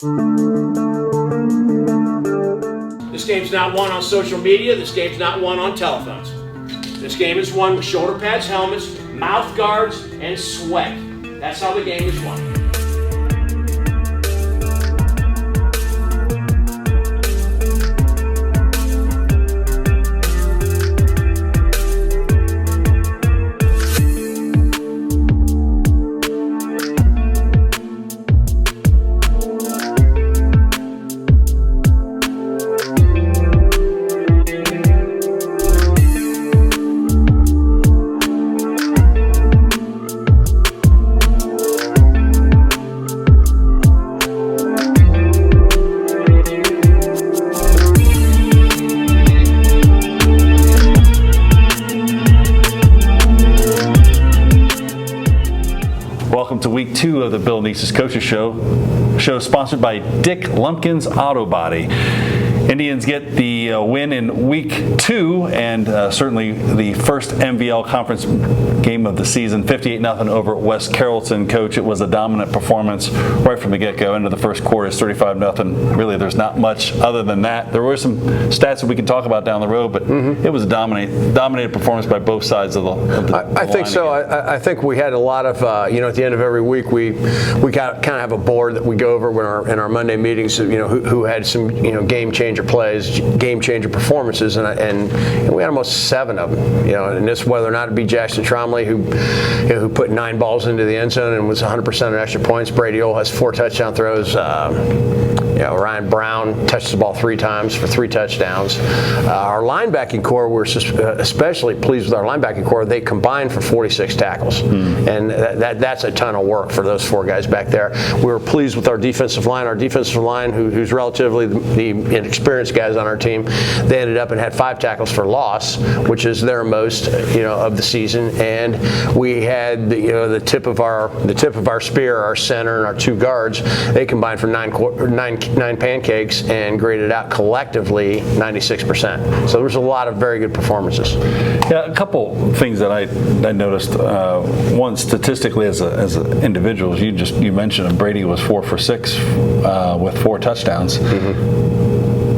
This game's not won on social media. This game's not won on telephones. This game is won with shoulder pads, helmets, mouth guards, and sweat. That's how the game is won. Welcome to week 2 of the Bill Nieces Coaches Show sponsored by Dick Lumpkin's Auto Body. Indians get the win in week 2 and certainly the first MVL conference game of the season, 58-0 over West Carrollton. Coach, it was a dominant performance right from the get-go. Into the first quarter is 35-0. Really, there's not much other than that. There were some stats that we can talk about down the road, but it was a dominated performance by both sides of the I think so. I think we had a lot of, at the end of every week, we kind of have a board that we go over in our Monday meetings, who had some, game changer plays, game changer performances, and we had almost 7 of them, and this, whether or not it be Jackson Tromley, who put 9 balls into the end zone and was 100% on extra points. Brayden has 4 touchdown throws. Ryan Brown touched the ball 3 times for 3 touchdowns. Our linebacking core, we're especially pleased with our linebacking core. They combined for 46 tackles, and that's a ton of work for those 4 guys back there. We were pleased with our defensive line. Our defensive line, who's relatively the inexperienced guys on our team, they ended up and had 5 tackles for loss, which is their most, of the season. And we had the tip of our spear, our center, and our 2 guards. They combined for 9 pancakes and graded out collectively 96%. So there was a lot of very good performances. Yeah, a couple things that I noticed. One, statistically as individuals, you mentioned him. Brady was 4 for 6 with 4 touchdowns.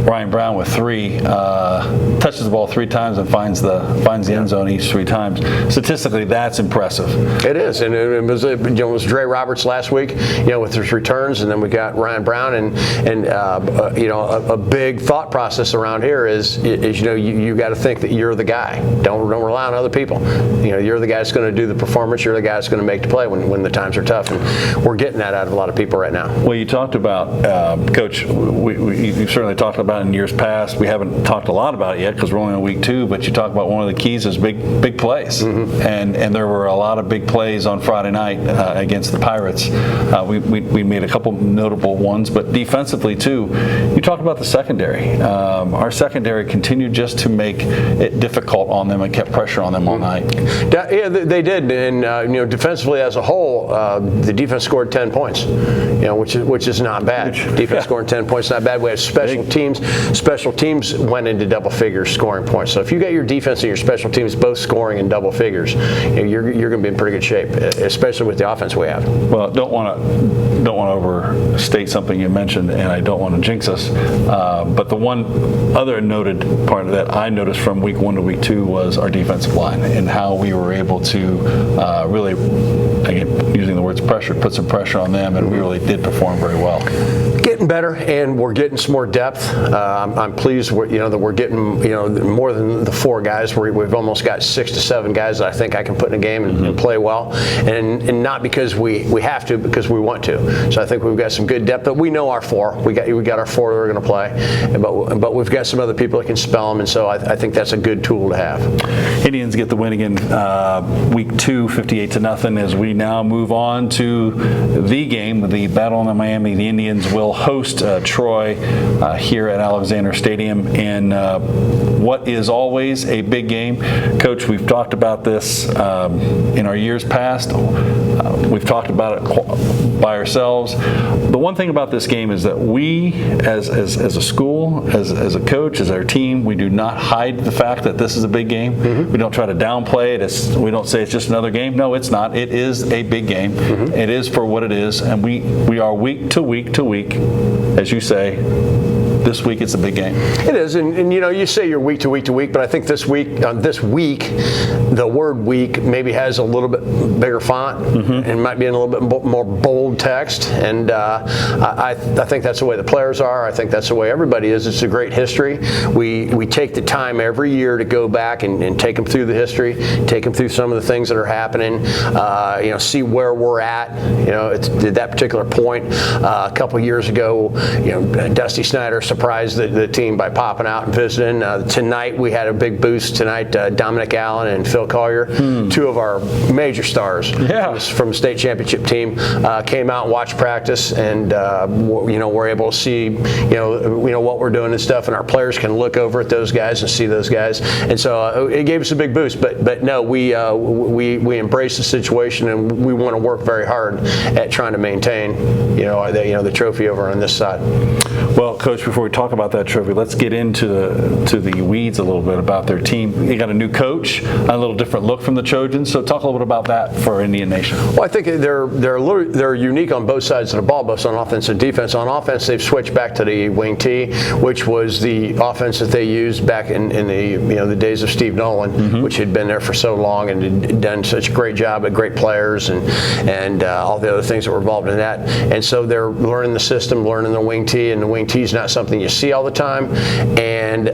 Ryan Brown with 3 touches the ball 3 times and finds the end zone each 3 times. Statistically, that's impressive. It is, and it was Dre Roberts last week, with his returns, and then we got Ryan Brown, and a big thought process around here is you got to think that you're the guy. Don't rely on other people. You're the guy that's going to do the performance. You're the guy that's going to make the play when the times are tough, and we're getting that out of a lot of people right now. Well, you talked about Coach. You certainly talked about in years past. We haven't talked a lot about it yet because we're only on week 2, but you talk about one of the keys is big plays. And there were a lot of big plays on Friday night against the Pirates. We made a couple notable ones, but defensively too. You talked about the secondary. Our secondary continued just to make it difficult on them and kept pressure on them all night. Yeah, they did, and defensively as a whole, the defense scored 10 points, which is not bad. Defense scoring 10 points, not bad. We had special teams. Special teams went into double figures scoring points. So if you got your defense and your special teams both scoring in double figures, you're going to be in pretty good shape, especially with the offense we have. Well, don't want to overstate something you mentioned, and I don't want to jinx us. But the one other noted part of that I noticed from week 1 to week 2 was our defensive line and how we were able to really, again, using the words pressure, put some pressure on them, and we really did perform very well. Getting better, and we're getting some more depth. I'm pleased that we're getting more than the 4 guys. We've almost got 6 to 7 guys that I think I can put in a game and play well, and not because we have to, because we want to. So I think we've got some good depth. But we know our 4. We got our 4 that are going to play, but we've got some other people that can spell them, and so I think that's a good tool to have. Indians get the win again, week 2, 58-0. As we now move on to the game, the battle in Miami, the Indians will host Troy here at Alexander Stadium in what is always a big game. Coach, we've talked about this in our years past. We've talked about it by ourselves. The one thing about this game is that we, as a school, as a coach, as our team, we do not hide the fact that this is a big game. We don't try to downplay it. We don't say it's just another game. No, it's not. It is a big game. It is for what it is, and we are week to week to week, as you say. This week it's a big game. It is, and you say you're week to week to week, but I think this week, the word week maybe has a little bit bigger font and might be in a little bit more bold text, and I think that's the way the players are. I think that's the way everybody is. It's a great history. We take the time every year to go back and take them through the history, take them through some of the things that are happening, see where we're at. At that particular point, a couple of years ago, Dusty Snyder surprised the team by popping out and visiting. Tonight we had a big boost. Tonight, Dominic Allen and Phil Collier, two of our major stars from the state championship team, came out and watched practice, and we're able to see what we're doing and stuff, and our players can look over at those guys and see those guys, and so it gave us a big boost. But no, we embrace the situation, and we want to work very hard at trying to maintain the trophy over on this side. Well, Coach, before we talk about that trophy, let's get into the weeds a little bit about their team. You got a new coach, a little different look from the Trojans. So talk a little bit about that for Indian Nation. Well, I think they're unique on both sides of the ball, both on offense and defense. On offense, they've switched back to the wing T, which was the offense that they used back in the days of Steve Nolan, which had been there for so long and had done such a great job at great players and all the other things that were involved in that. And so they're learning the system, learning the wing T, and the wing T is not something you see all the time. And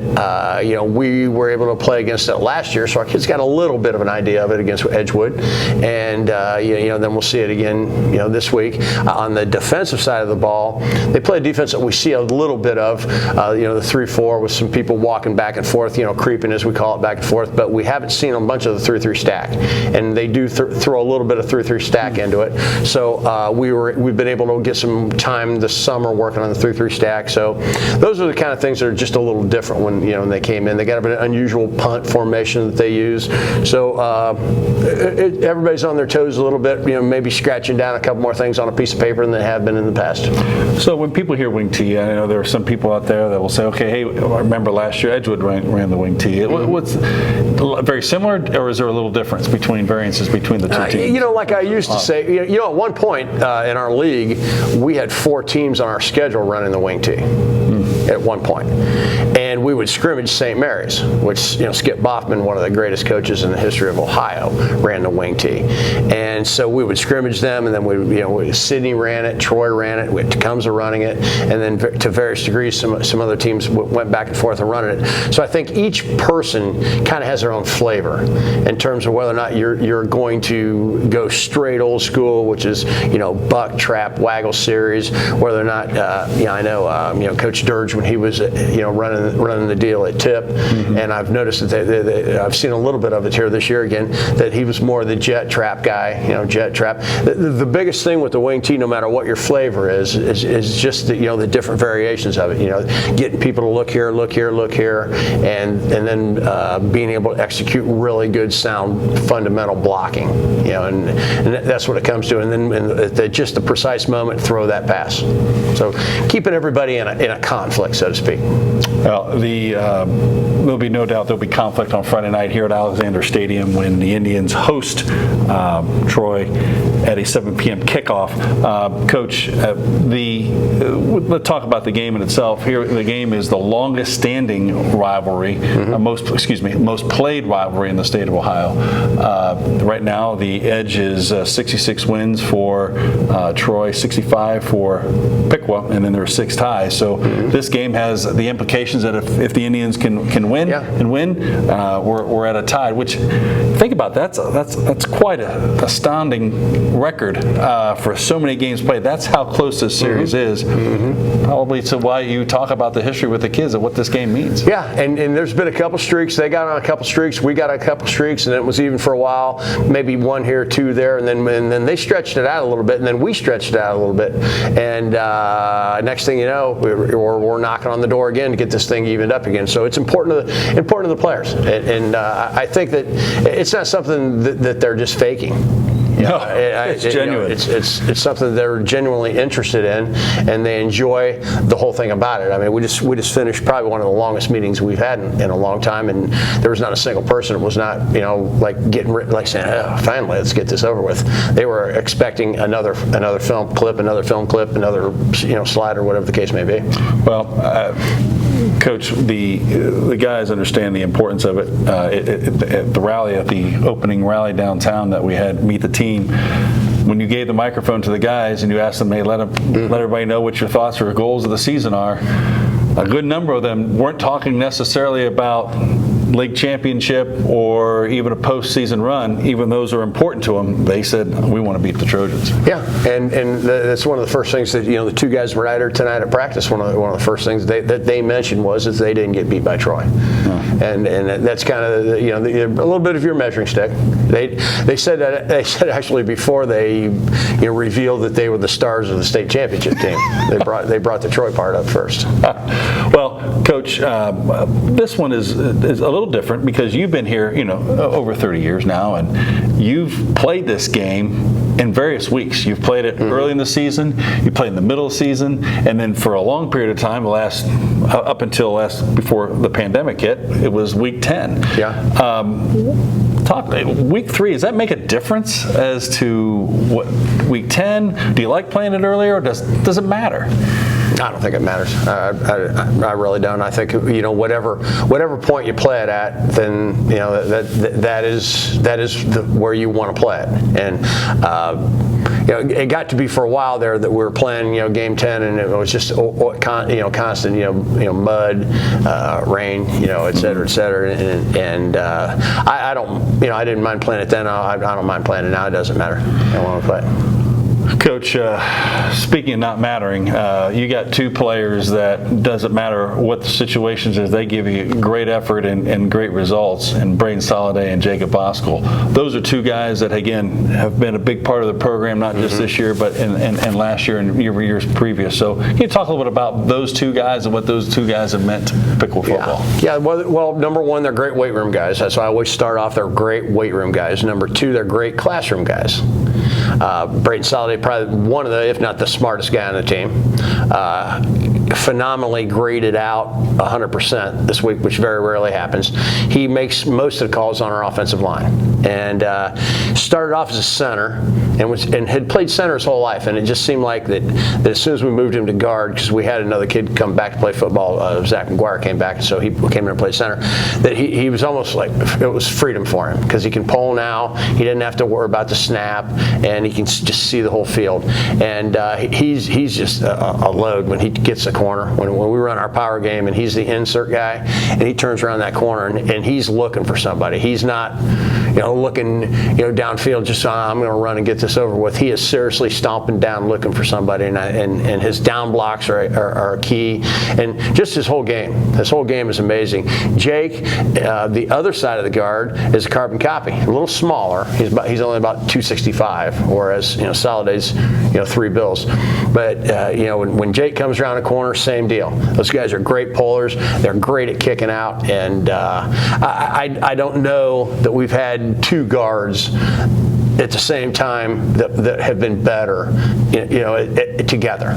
we were able to play against it last year, so our kids got a little bit of an idea of it against Edgewood, and then we'll see it again this week. On the defensive side of the ball, they play a defense that we see a little bit of, the 3-4 with some people walking back and forth, creeping as we call it, back and forth, but we haven't seen a bunch of the 3-3 stack, and they do throw a little bit of 3-3 stack into it. So we've been able to get some time this summer working on the 3-3 stack. So those are the kind of things that are just a little different when they came in. They got an unusual punt formation that they use. So everybody's on their toes a little bit, maybe scratching down a couple more things on a piece of paper than they have been in the past. So when people hear wing T, I know there are some people out there that will say, okay, hey, I remember last year Edgewood ran the wing T. What's very similar, or is there a little difference between variances between the two teams? Like I used to say, at one point in our league, we had 4 teams on our schedule running the wing T. At one point. And we would scrimmage St. Mary's, which, Skip Boffman, one of the greatest coaches in the history of Ohio, ran the wing T. And so we would scrimmage them, and then Sydney ran it, Troy ran it, Tecumseh running it, and then to various degrees, some other teams went back and forth and running it. So I think each person kind of has their own flavor in terms of whether or not you're going to go straight old school, which is, buck, trap, waggle series, whether or not, I know, Coach Dirge, when he was running the deal at Tip, and I've noticed that I've seen a little bit of it here this year again, that he was more the jet trap guy, jet trap. The biggest thing with the wing T, no matter what your flavor is just the different variations of it. Getting people to look here, and then being able to execute really good, sound, fundamental blocking. And that's what it comes to. And then at just the precise moment, throw that pass. So keeping everybody in a conflict, so to speak. Well, there'll be no doubt there'll be conflict on Friday night here at Alexander Stadium when the Indians host Troy at a 7 p.m. kickoff. Coach, let's talk about the game in itself. Here, the game is the longest standing rivalry, most played rivalry in the state of Ohio. Right now, the edge is 66 wins for Troy, 65 for Piqua, and then there are 6 ties. So this game has the implications that if the Indians can win and win, we're at a tie. Which, think about that, that's quite an astounding record for so many games played. That's how close this series is. Probably to why you talk about the history with the kids and what this game means. Yeah, and there's been a couple streaks. They got on a couple streaks. We got a couple streaks, and it was even for a while. Maybe 1 here, 2 there, and then they stretched it out a little bit, and then we stretched it out a little bit. And next thing you know, we're knocking on the door again to get this thing evened up again. So it's important to the players, and I think that it's not something that they're just faking. No, it's genuine. It's something they're genuinely interested in, and they enjoy the whole thing about it. I mean, we just finished probably one of the longest meetings we've had in a long time, and there was not a single person that was not, like saying, oh, finally, let's get this over with. They were expecting another film clip, another slide, or whatever the case may be. Well, Coach, the guys understand the importance of it. At the rally, at the opening rally downtown that we had, Meet the Team, when you gave the microphone to the guys and you asked them, hey, let everybody know what your thoughts or goals of the season are, a good number of them weren't talking necessarily about league championship or even a postseason run. Even those are important to them. They said, we want to beat the Trojans. Yeah, and that's one of the first things that the two guys were out here tonight at practice. One of the first things that they mentioned was that they didn't get beat by Troy, and that's kind of a little bit of your measuring stick. They said actually before they revealed that they were the stars of the state championship team. They brought the Troy part up first. Well, Coach, this one is a little different because you've been here, over 30 years now, and you've played this game in various weeks. You've played it early in the season, you played in the middle of the season, and then for a long period of time, up until before the pandemic hit, it was week 10. Yeah. Week 3, does that make a difference as to what week 10? Do you like playing it earlier, or does it matter? I don't think it matters. I really don't. I think whatever point you play it at, then that is where you want to play it. And it got to be for a while there that we were playing game 10, and it was just constant mud, rain, et cetera, et cetera. And I don't I didn't mind playing it then. I don't mind playing it now. It doesn't matter. I want to play it. Coach, speaking of not mattering, you got two players that doesn't matter what the situations is, they give you great effort and great results, and Brayden Soliday and Jacob Voskuhl. Those are two guys that, again, have been a big part of the program, not just this year, but and last year and years previous. So can you talk a little bit about those two guys and what those two guys have meant to Pickle football? Yeah, well, number one, they're great weight room guys. That's why I always start off, they're great weight room guys. Number two, they're great classroom guys. Brayden Soliday, probably one of the, if not the smartest guy on the team. Phenomenally graded out 100% this week, which very rarely happens. He makes most of the calls on our offensive line, and started off as a center and had played center his whole life. And it just seemed like that as soon as we moved him to guard, because we had another kid come back to play football, Zach McGuire came back, and so he came in and played center, that he was almost like it was freedom for him, because he can pull now. He didn't have to worry about the snap, and he can just see the whole field. And he's just a load when he gets the corner. When we run our power game and he's the insert guy, and he turns around that corner and he's looking for somebody. He's not looking downfield just I'm going to run and get this over with. He is seriously stomping down looking for somebody, and his down blocks are key, and just his whole game. His whole game is amazing. Jake, the other side of the guard, is a carbon copy, a little smaller. He's only about 265, whereas Soliday's 3 bills. But when Jake comes around a corner, same deal. Those guys are great pullers. They're great at kicking out, and I don't know that we've had 2 guards at the same time that have been better, together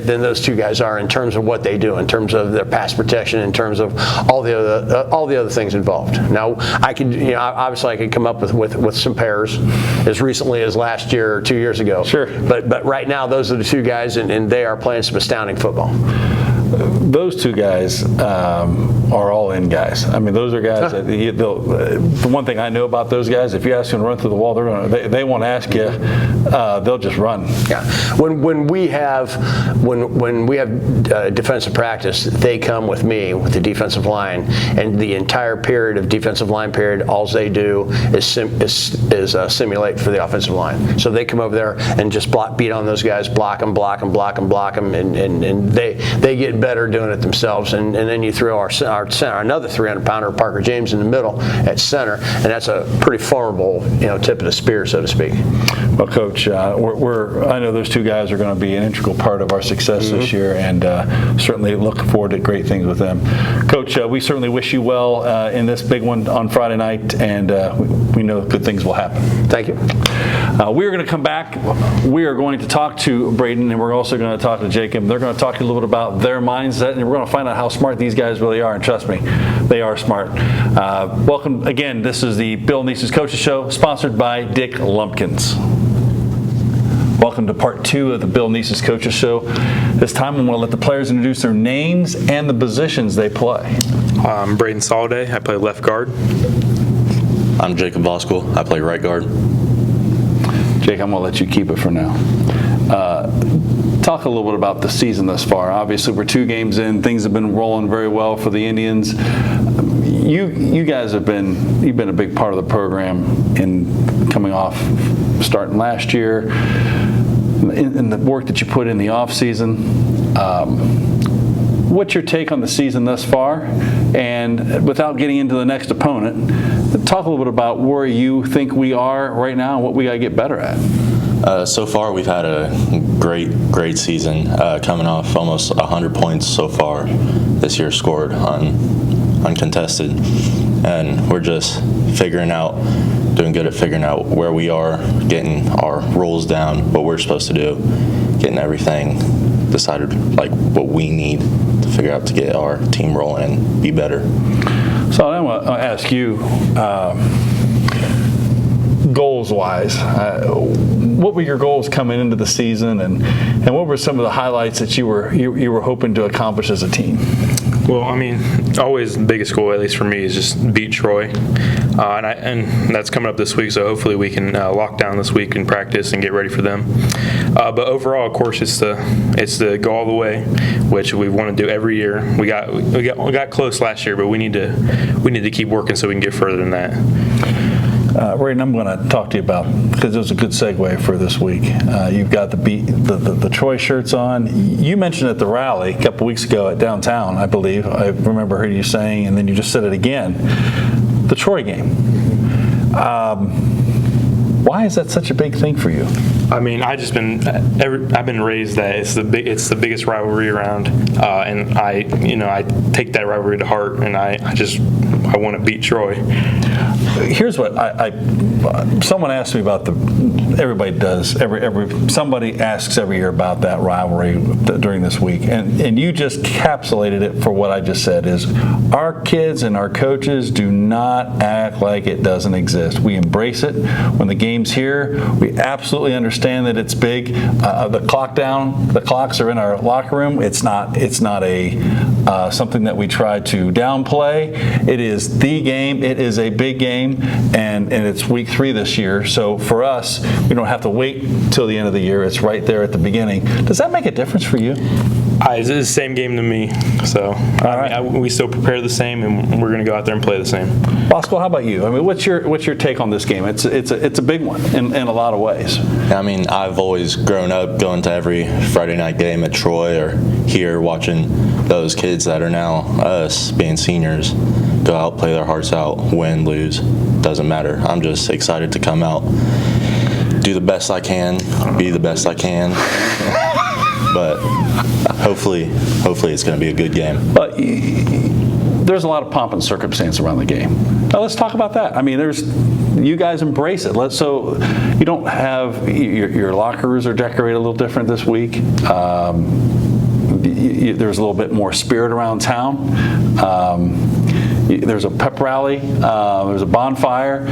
than those 2 guys are in terms of what they do, in terms of their pass protection, in terms of all the other things involved. Now, I could, obviously, I could come up with some pairs as recently as last year or 2 years ago. Sure. But right now, those are the 2 guys, and they are playing some astounding football. Those 2 guys are all-in guys. I mean, those are guys that the one thing I know about those guys, if you ask them to run through the wall, they won't ask you. They'll just run. Yeah. When we have defensive practice, they come with me with the defensive line, and the entire period of defensive line period, all they do is simulate for the offensive line. So they come over there and just beat on those guys, block them, and they get better doing it themselves. And then you throw our center, another 300-pounder, Parker James, in the middle at center, and that's a pretty formidable tip of the spear, so to speak. Well, Coach, I know those two guys are going to be an integral part of our success this year, and certainly look forward to great things with them. Coach, we certainly wish you well in this big one on Friday night, and we know good things will happen. Thank you. We're going to come back. We are going to talk to Brayden, and we're also going to talk to Jacob. They're going to talk a little bit about their mindset, and we're going to find out how smart these guys really are, and trust me, they are smart. Welcome again. This is the Bill Neese's Coaches Show, sponsored by Dick Lumpkins. Welcome to part 2 of the Bill Neese's Coaches Show. This time I'm going to let the players introduce their names and the positions they play. I'm Brayden Soliday. I play left guard. I'm Jacob Voskuhl. I play right guard. Jake, I'm going to let you keep it for now. Talk a little bit about the season thus far. Obviously, we're 2 games in. Things have been rolling very well for the Indians. You guys you've been a big part of the program in coming off starting last year, in the work that you put in the off season. What's your take on the season thus far? And without getting into the next opponent, talk a little bit about where you think we are right now and what we got to get better at. So far, we've had a great season, coming off almost 100 points so far this year scored uncontested, and we're just doing good at figuring out where we are, getting our roles down, what we're supposed to do, getting everything decided, like what we need to figure out to get our team rolling and be better. So I want to ask you, goals-wise, what were your goals coming into the season, and what were some of the highlights that you were hoping to accomplish as a team? Well, I mean, always the biggest goal, at least for me, is just beat Troy, and that's coming up this week. So hopefully we can lock down this week and practice and get ready for them. But overall, of course, it's the go all the way, which we want to do every year. We got close last year, but we need to keep working so we can get further than that. Brayden, I'm going to talk to you about, because it was a good segue for this week. You've got the Troy shirts on. You mentioned at the rally a couple weeks ago at downtown, I believe. I remember hearing you saying, and then you just said it again, the Troy game. Why is that such a big thing for you? I mean, I've been raised that it's the biggest rivalry around, and I take that rivalry to heart, and I want to beat Troy. Here's what someone asked me about everybody does, somebody asks every year about that rivalry during this week, and you just encapsulated it for what I just said, is our kids and our coaches do not act like it doesn't exist. We embrace it. When the game's here, we absolutely understand that it's big. The clocks are in our locker room. It's not a something that we try to downplay. It is the game. It is a big game, and it's week 3 this year. So for us, we don't have to wait till the end of the year. It's right there at the beginning. Does that make a difference for you? It's the same game to me. So we still prepare the same, and we're going to go out there and play the same. Voskuhl, how about you? I mean, what's your take on this game? It's a big one in a lot of ways. I mean, I've always grown up going to every Friday night game at Troy or here, watching those kids that are now us being seniors go out, play their hearts out, win, lose, doesn't matter. I'm just excited to come out, do the best I can, be the best I can. But hopefully it's going to be a good game. But there's a lot of pomp and circumstance around the game. Now let's talk about that. I mean, you guys embrace it. So you don't have your lockers are decorated a little different this week. There's a little bit more spirit around town. There's a pep rally. There's a bonfire.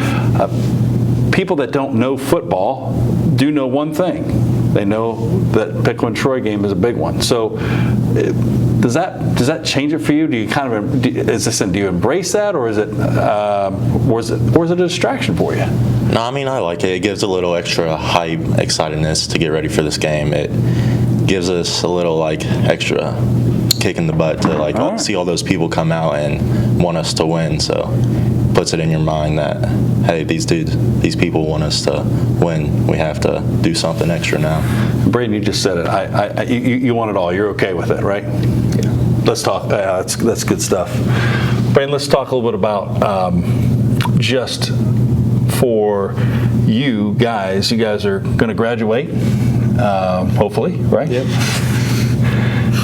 People that don't know football do know one thing. They know that Pickle-Troy game is a big one. So does that change it for you? Do you do you embrace that, or is it a distraction for you? No, I mean, I like it. It gives a little extra hype, excitedness to get ready for this game. It gives us a little extra kick in the butt to see all those people come out and want us to win. So puts it in your mind that, hey, these people want us to win. We have to do something extra now. Brayden, you just said it. You want it all. You're okay with it, right? Yeah. Let's talk. That's good stuff. Brayden, let's talk a little bit about just for you guys. You guys are going to graduate, hopefully, right? Yep.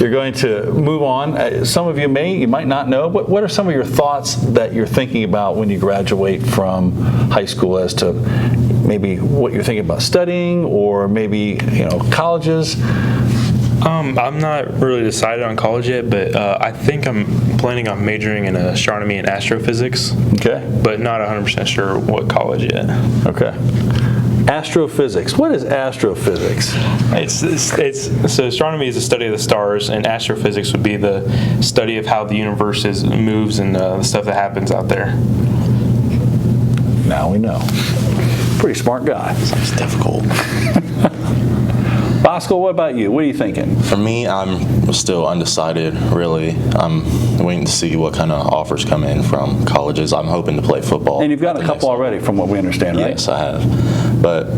You're going to move on. Some of you might not know. What are some of your thoughts that you're thinking about when you graduate from high school as to maybe what you're thinking about studying, or maybe colleges? I'm not really decided on college yet, but I think I'm planning on majoring in astronomy and astrophysics. Okay. But not 100% sure what college yet. Okay. Astrophysics. What is astrophysics? So astronomy is the study of the stars, and astrophysics would be the study of how the universe moves and the stuff that happens out there. Now we know. Pretty smart guy. Sounds difficult. Voskuhl, what about you? What are you thinking? For me, I'm still undecided, really. I'm waiting to see what kind of offers come in from colleges. I'm hoping to play football. And you've got a couple already, from what we understand, right? Yes, I have. But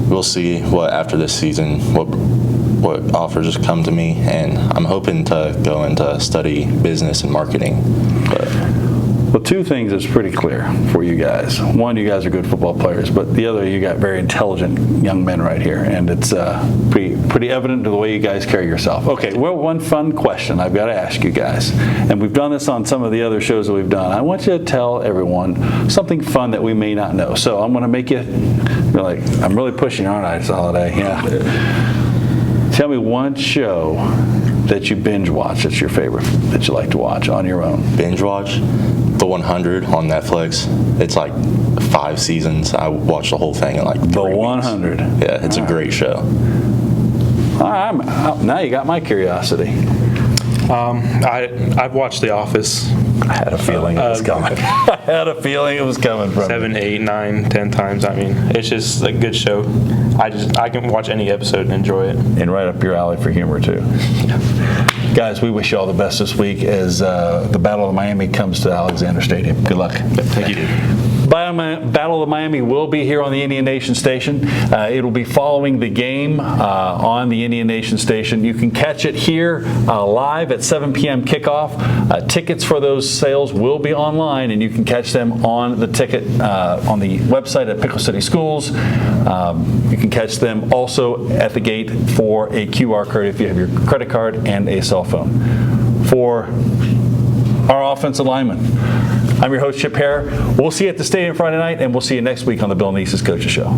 we'll see what after this season, what offers come to me. And I'm hoping to go into study business and marketing. Well, two things is pretty clear for you guys. One, you guys are good football players, but the other, you got very intelligent young men right here, and it's pretty evident to the way you guys carry yourself. Okay, well, one fun question I've got to ask you guys, and we've done this on some of the other shows that we've done. I want you to tell everyone something fun that we may not know. So I'm going to make you're like, I'm really pushing, aren't I, Soliday? Yeah. Tell me one show that you binge watch that's your favorite, that you like to watch on your own. Binge watch? The 100 on Netflix. It's like 5 seasons. I watched the whole thing in like 3 The weeks. 100. Yeah, it's a great show. Now you got my curiosity. I've watched The Office. I had a feeling it was coming. I had a feeling it was coming from 7, 8, 9, 10 times. I mean, it's just a good show. I can watch any episode and enjoy it. And right up your alley for humor too. Guys, we wish you all the best this week as the Battle of Miami comes to Alexander Stadium. Good luck. Thank you, dude. Battle of Miami will be here on the Indian Nation station. It will be following the game on the Indian Nation station. You can catch it here live at 7 p.m. kickoff. Tickets for those sales will be online, and you can catch them on the ticket on the website at Pickle City Schools. You can catch them also at the gate for a QR code if you have your credit card and a cell phone. For our offensive linemen, I'm your host, Chip Hare. We'll see you at the stadium Friday night, and we'll see you next week on the Bill Neese's Coaches Show.